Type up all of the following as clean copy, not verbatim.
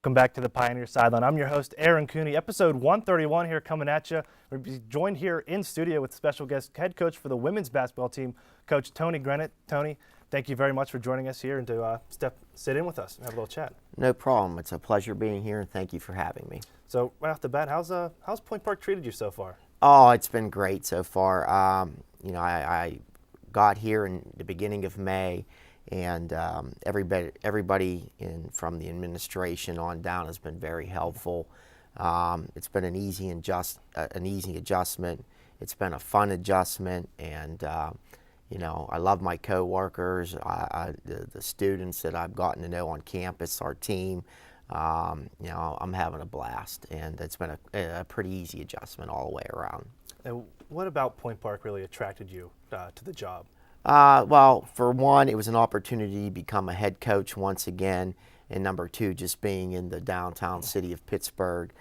Welcome back to the Pioneer Sideline. I'm your host, Aaron Cooney. Episode 131 here coming at you. We'll be joined here in studio with special guest head coach for the women's basketball team, Coach Tony Grenek. Tony, thank you very much for joining us here and to sit in with us and have a little chat. No problem. It's a pleasure being here, and thank you for having me. So right off the bat, how's Point Park treated you so far? Oh, it's been great so far. I got here in the beginning of May, and everybody from the administration on down has been very helpful. It's been an easy adjustment. It's been a fun adjustment, and I love my coworkers, the students that I've gotten to know on campus, our team. I'm having a blast, and it's been a pretty easy adjustment all the way around. And what about Point Park really attracted you to the job? Well, for one, it was an opportunity to become a head coach once again, and number two, just being in the downtown city of Pittsburgh,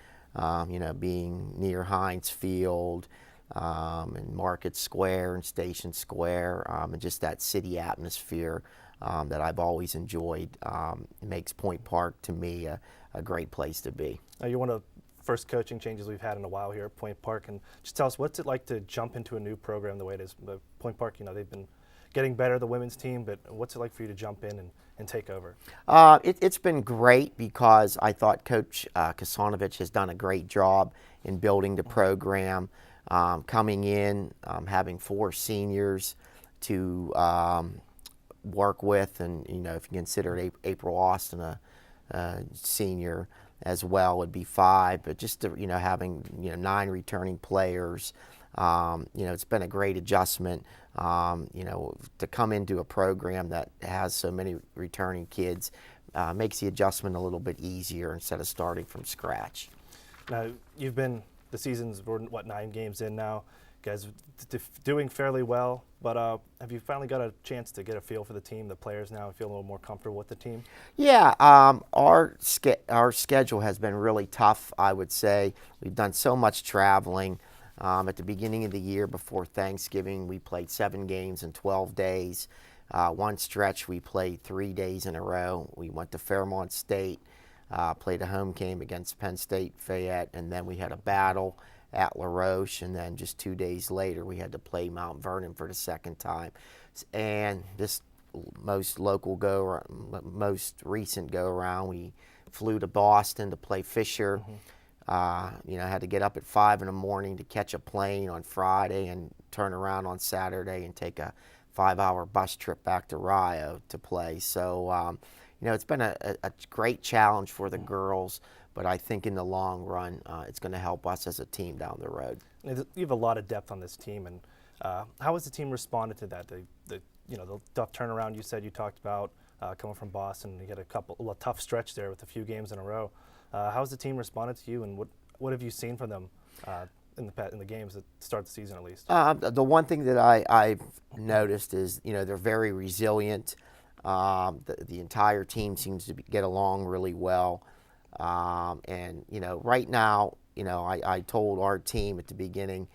being near Heinz Field, and Market Square and Station Square, and just that city atmosphere that I've always enjoyed makes Point Park, to me, a great place to be. You're one of the first coaching changes we've had in a while here at Point Park, and just tell us, what's it like to jump into a new program the way it is? Point Park, they've been getting better, the women's team, but what's it like for you to jump in and take over? It's been great because I thought Coach Kasanovich has done a great job in building the program, coming in, having 4 seniors to work with, and if you consider April Austin a senior as well, would be 5, but just to, having 9 returning players, it's been a great adjustment. To come into a program that has so many returning kids makes the adjustment a little bit easier instead of starting from scratch. Now, the season's, we're 9 games in now. You guys doing fairly well, but have you finally got a chance to get a feel for the team, the players now, and feel a little more comfortable with the team? Yeah, our schedule has been really tough, I would say. We've done so much traveling. At the beginning of the year before Thanksgiving, we played 7 games in 12 days. One stretch, we played 3 days in a row. We went to Fairmont State, played a home game against Penn State Fayette, and then we had a battle at La Roche, and then just 2 days later, we had to play Mount Vernon for the second time. And this most recent go-around, we flew to Boston to play Fisher. Mm-hmm. Had to get up at 5 in the morning to catch a plane on Friday and turn around on Saturday and take a 5-hour bus trip back to Rio to play. So, it's been a great challenge for the girls, but I think in the long run, it's going to help us as a team down the road. You have a lot of depth on this team, and how has the team responded to that? The tough turnaround you talked about coming from Boston. You had a tough stretch there with a few games in a row. How has the team responded to you, and what have you seen from them in the games that start the season at least? The one thing that I've noticed is they're very resilient. The entire team seems to get along really well, and right now I told our team at the beginning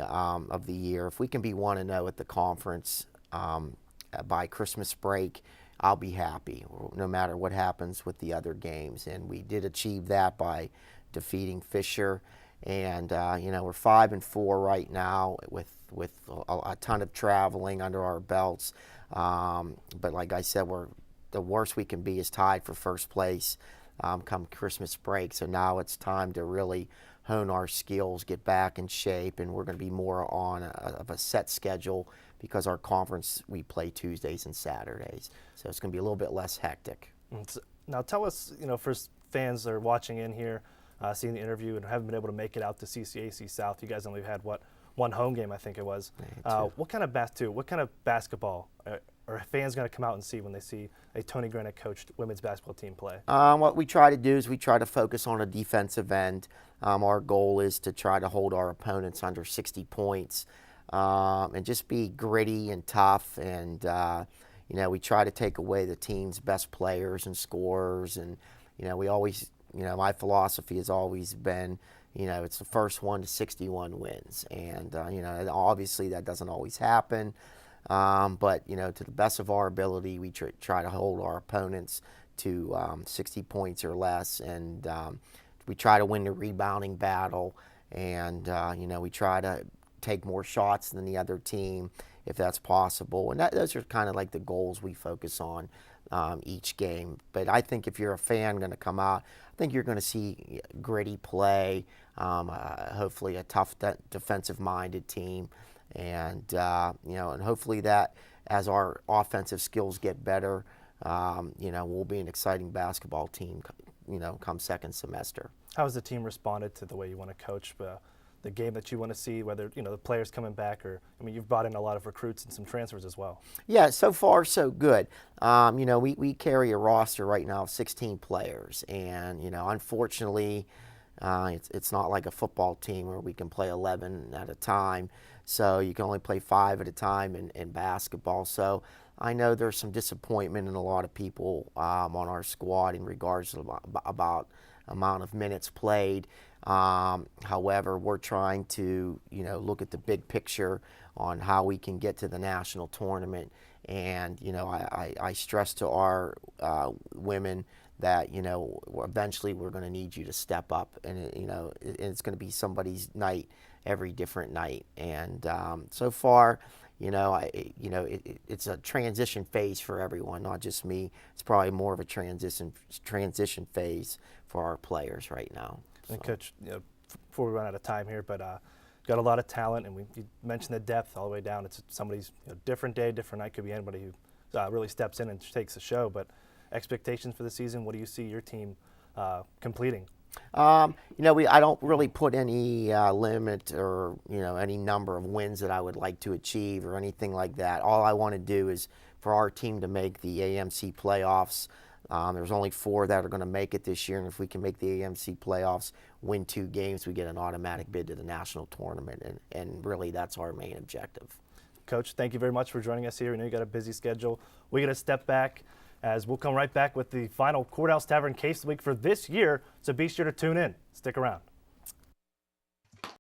of the year, if we can be 1-0 at the conference by Christmas break, I'll be happy, no matter what happens with the other games. And we did achieve that by defeating Fisher. And we're 5-4 right now with a ton of traveling under our belts. But like I said, the worst we can be is tied for first place come Christmas break. So now it's time to really hone our skills, get back in shape, and we're going to be more on a set schedule, because our conference, we play Tuesdays and Saturdays. So it's going to be a little bit less hectic. Now tell us, for fans that are watching in here, seeing the interview and haven't been able to make it out to CCAC South, you guys only had, one home game, I think it was. What kind of basketball are fans going to come out and see when they see a Tony Grenek coached women's basketball team play? What we try to do is we try to focus on a defensive end. Our goal is to try to hold our opponents under 60 points. And just be gritty and tough, and we try to take away the team's best players and scorers, and we always, my philosophy has always been, it's the first one to 61 wins, and obviously that doesn't always happen, but to the best of our ability, we try to hold our opponents to 60 points or less, and we try to win the rebounding battle, and we try to take more shots than the other team if that's possible. And those are kind of like the goals we focus on each game. But I think if you're a fan going to come out, I think you're going to see gritty play, hopefully a tough defensive-minded team, and and hopefully that as our offensive skills get better, we'll be an exciting basketball team, come second semester. How has the team responded to the way you want to coach the game that you want to see, whether, the players coming back or, you've brought in a lot of recruits and some transfers as well? Yeah, so far so good. We carry a roster right now of 16 players, and, unfortunately, it's not like a football team where we can play 11 at a time, so you can only play 5 at a time in basketball. So I know there's some disappointment in a lot of people on our squad in regards to about amount of minutes played. However, we're trying to, look at the big picture on how we can get to the national tournament. And, I stress to our women that, eventually we're going to need you to step up, and, it's going to be somebody's night every different night. And so far, it's a transition phase for everyone, not just me. It's probably more of a transition phase for our players right now. And Coach, before we run out of time here, but got a lot of talent, and you mentioned the depth all the way down. It's somebody's different day, different night. Could be anybody who really steps in and takes the show. But expectations for the season, what do you see your team completing? I don't really put any limit or any number of wins that I would like to achieve or anything like that. All I want to do is for our team to make the AMC playoffs. There's only 4 that are going to make it this year, and if we can make the AMC playoffs, win 2 games, we get an automatic bid to the national tournament, and really that's our main objective. Coach, thank you very much for joining us here. We know you got a busy schedule. We're going to step back as we'll come right back with the final Courthouse Tavern Case of the Week for this year, so be sure to tune in. Stick around.